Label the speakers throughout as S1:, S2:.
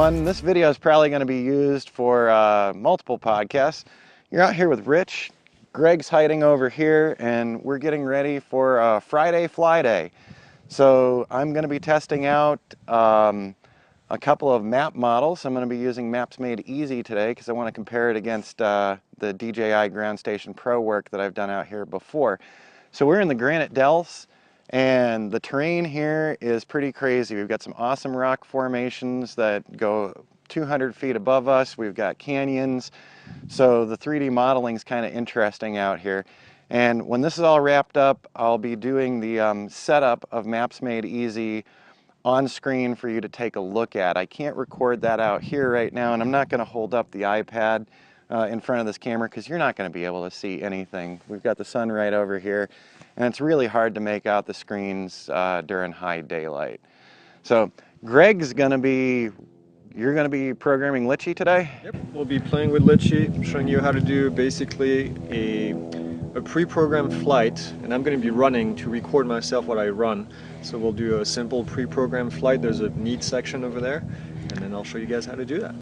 S1: everyone. This video is probably going to be used for multiple podcasts. You're out here with Rich. Greg's hiding over here, and we're getting ready for Friday Fly Day. So I'm going to be testing out a couple of map models. I'm going to be using Maps Made Easy today because I want to compare it against the DJI Ground Station Pro work that I've done out here before. So we're in the Granite Dells, and the terrain here is pretty crazy. We've got some awesome rock formations that go 200 feet above us. We've got canyons. So the 3D modeling is kind of interesting out here. And when this is all wrapped up, I'll be doing the setup of Maps Made Easy on screen for you to take a look at. I can't record that out here right now, and I'm not going to hold up the iPad in front of this camera because you're not going to be able to see anything. We've got the sun right over here, and it's really hard to make out the screens during high daylight. So Greg's going to be, you're going to be programming Litchi today?
S2: Yep, we'll be playing with Litchi, showing you how to do basically a pre-programmed flight, and I'm going to be running to record myself what I run. So we'll do a simple pre-programmed flight. There's a neat section over there, and then I'll show you guys how to do that.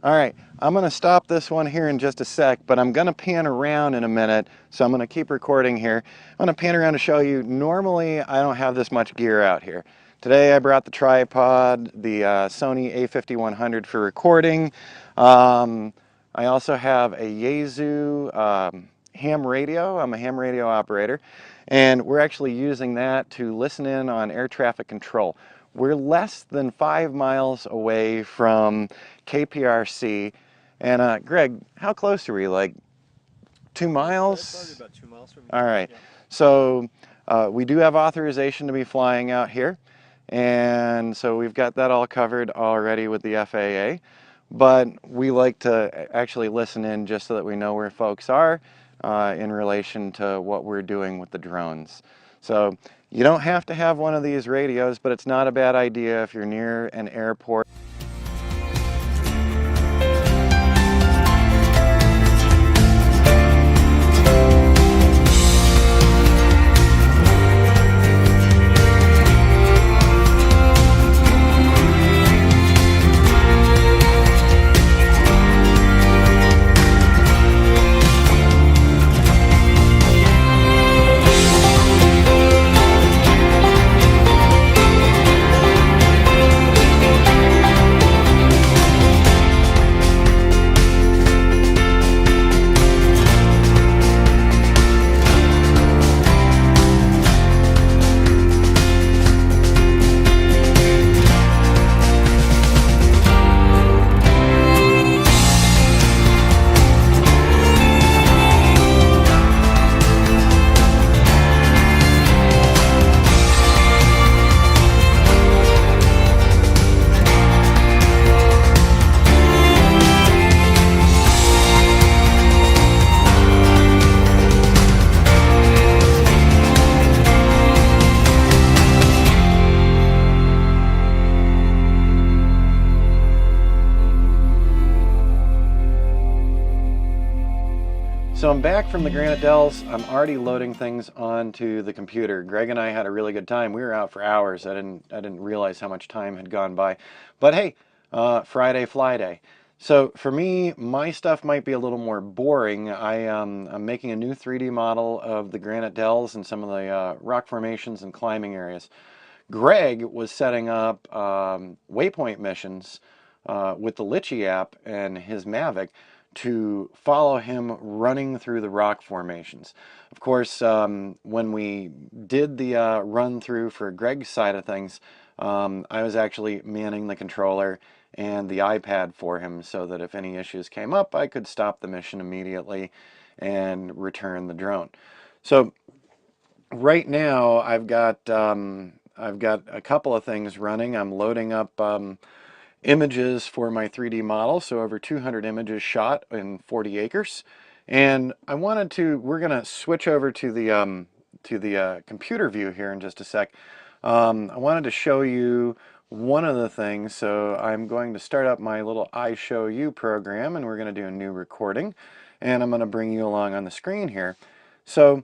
S1: All right, I'm going to stop this one here in just a sec, but I'm going to pan around in a minute, so I'm going to keep recording here. I'm going to pan around to show you, normally I don't have this much gear out here. Today I brought the tripod, the Sony a5100 for recording. I also have a Yaesu ham radio. I'm a ham radio operator, and we're actually using that to listen in on air traffic control. We're less than 5 miles away from KPRC, and Greg, how close are we? Like 2 miles?
S2: Probably about 2 miles from here.
S1: All right.
S2: Yeah.
S1: So we do have authorization to be flying out here, and so we've got that all covered already with the FAA. But we like to actually listen in just so that we know where folks are in relation to what we're doing with the drones. So you don't have to have one of these radios, but it's not a bad idea if you're near an airport. So I'm back from the Granite Dells. I'm already loading things onto the computer. Greg and I had a really good time. We were out for hours. I didn't realize how much time had gone by. But hey, Friday Fly Day. So for me, my stuff might be a little more boring. I'm making a new 3D model of the Granite Dells and some of the rock formations and climbing areas. Greg was setting up waypoint missions with the Litchi app and his Mavic to follow him running through the rock formations. Of course, when we did the run through for Greg's side of things, I was actually manning the controller and the iPad for him so that if any issues came up, I could stop the mission immediately and return the drone. So right now I've got a couple of things running. I'm loading up images for my 3D model, so over 200 images shot in 40 acres. And we're gonna switch over to the computer view here in just a sec. I wanted to show you one of the things, so I'm going to start up my little I Show You program, and we're going to do a new recording, and I'm going to bring you along on the screen here. So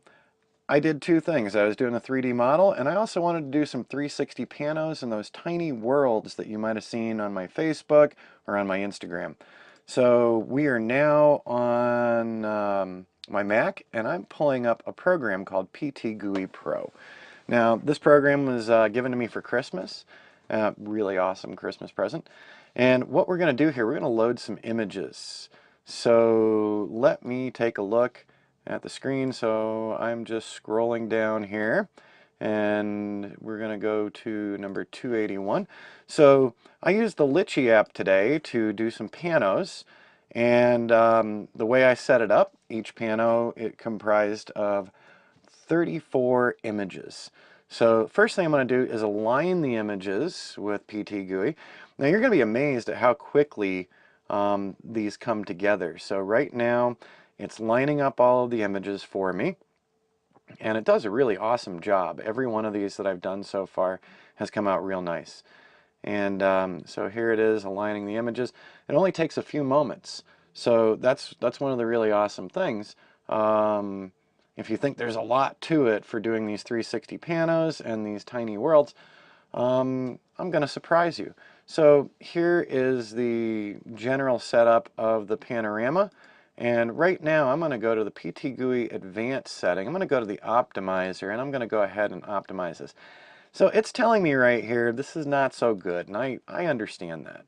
S1: I did two things. I was doing a 3D model, and I also wanted to do some 360 panos and those tiny worlds that you might have seen on my Facebook or on my Instagram. So we are now on my Mac, and I'm pulling up a program called PT Pro. Now, this program was given to me for Christmas. Really awesome Christmas present. And what we're going to do here, we're going to load some images. So let me take a look at the screen. So I'm just scrolling down here, and we're going to go to number 281. So I used the Litchi app today to do some panos, and the way I set it up, each pano, it comprised of 34 images. So first thing I'm going to do is align the images with PT. Now you're going to be amazed at how quickly these come together. So right now it's lining up all of the images for me, and it does a really awesome job. Every one of these that I've done so far has come out real nice. And so here it is, aligning the images. It only takes a few moments. So that's one of the really awesome things. If you think there's a lot to it for doing these 360 panos and these tiny worlds, I'm going to surprise you. So here is the general setup of the panorama. And right now I'm going to go to the PT Advanced setting. I'm going to go to the optimizer, and I'm going to go ahead and optimize this. So it's telling me right here, this is not so good, and I understand that.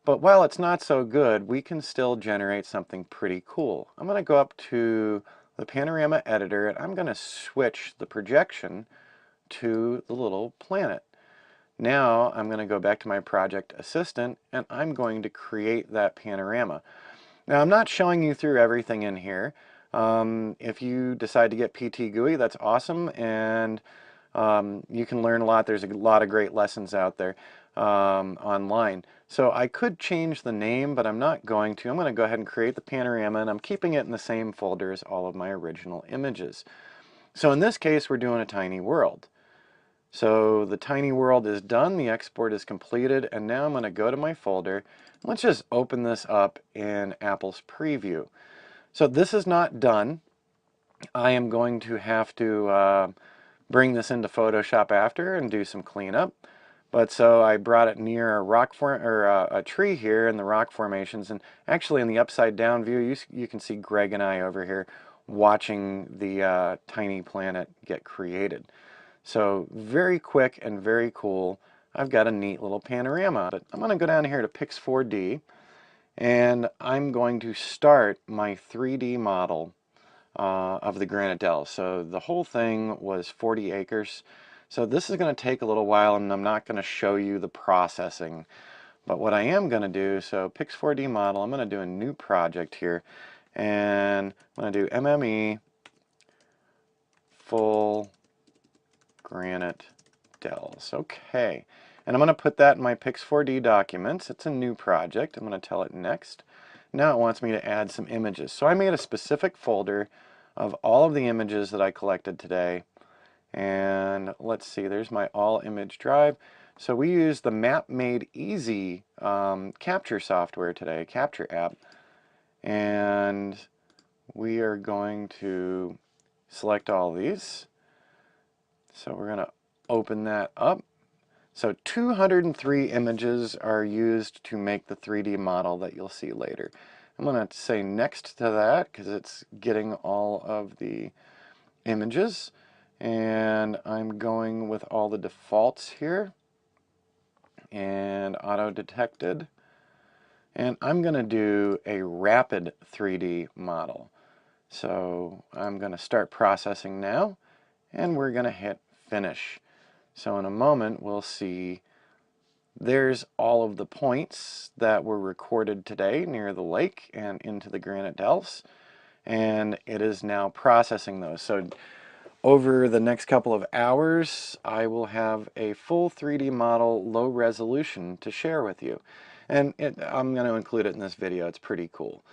S1: But while it's not so good, we can still generate something pretty cool. I'm going to go up to the panorama editor, and I'm going to switch the projection to the little planet. Now I'm going to go back to my project assistant, and I'm going to create that panorama. Now I'm not showing you through everything in here. If you decide to get PT GUI, that's awesome, and you can learn a lot. There's a lot of great lessons out there online. So I could change the name, but I'm not going to. I'm going to go ahead and create the panorama, and I'm keeping it in the same folder as all of my original images. So in this case, we're doing a tiny world. So the tiny world is done, the export is completed, and now I'm going to go to my folder. Let's just open this up in Apple's preview. So this is not done. I am going to have to bring this into Photoshop after and do some cleanup. But so I brought it near a rock a tree here in the rock formations, and actually in the upside down view you can see Greg and I over here watching the tiny planet get created. So very quick and very cool. I've got a neat little panorama. But I'm going to go down here to Pix4D, and I'm going to start my 3D model of the Granite Dells. So the whole thing was 40 acres. So this is going to take a little while, and I'm not going to show you the processing. But what I am going to do, so Pix4D model, I'm going to do a new project here. And I'm going to do MME full Granite Dells. Okay. And I'm going to put that in my Pix4D documents. It's a new project. I'm going to tell it next. Now it wants me to add some images. So I made a specific folder of all of the images that I collected today. And let's see, there's my all image drive. So we use the Map Made Easy capture software today, capture app. And we are going to select all these. So we're going to open that up. So 203 images are used to make the 3D model that you'll see later. I'm going to say next to that because it's getting all of the images. And I'm going with all the defaults here. And auto detected. And I'm going to do a rapid 3D model. So I'm going to start processing now, and we're going to hit finish. So in a moment we'll see there's all of the points that were recorded today near the lake and into the Granite Dells, and it is now processing those. So over the next couple of hours I will have a full 3D model, low resolution, to share with you, and I'm going to include it in this video. It's pretty cool.